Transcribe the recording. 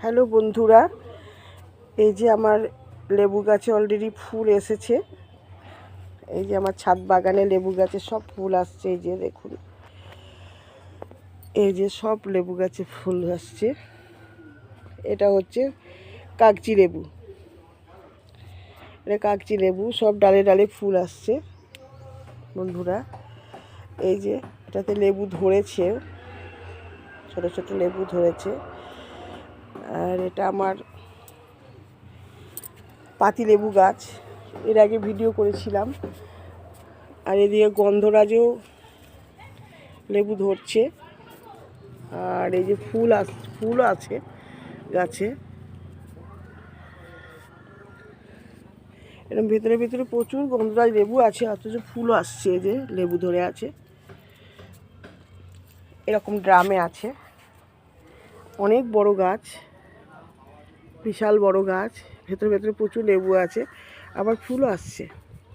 Hello বন্ধুরা, এই যে আমার লেবু গাছে অলরেডি ফুল এসেছে। এই যে আমার ছাদ বাগানে লেবু গাছে সব ফুল আসছে। এই যে দেখুন, এই যে সব লেবু গাছে ফুল আসছে। এটা হচ্ছে কাগজি লেবু, এটা কাগজি লেবু, সব ডালে ডালে ফুল আসছে বন্ধুরা। এই যে এটাতে লেবু ধরেছে, ছোট ছোট লেবু ধরেছে। আর এটা আমার পাতি লেবু গাছ, এর আগে ভিডিও করেছিলাম। আর এদিকে গন্ধরাজও লেবু ধরছে। আর এই যে ফুল আছে গাছে। এরকম ভেতরে ভেতরে প্রচুর গন্ধরাজ লেবু আছে, অথচ ফুলও আসছে। এই যে লেবু ধরে আছে, এরকম ড্রামে আছে। অনেক বড় গাছ, বিশাল বড় গাছ, ভেতরে ভেতরে প্রচুর লেবু আছে, আবার ফুলও আসছে।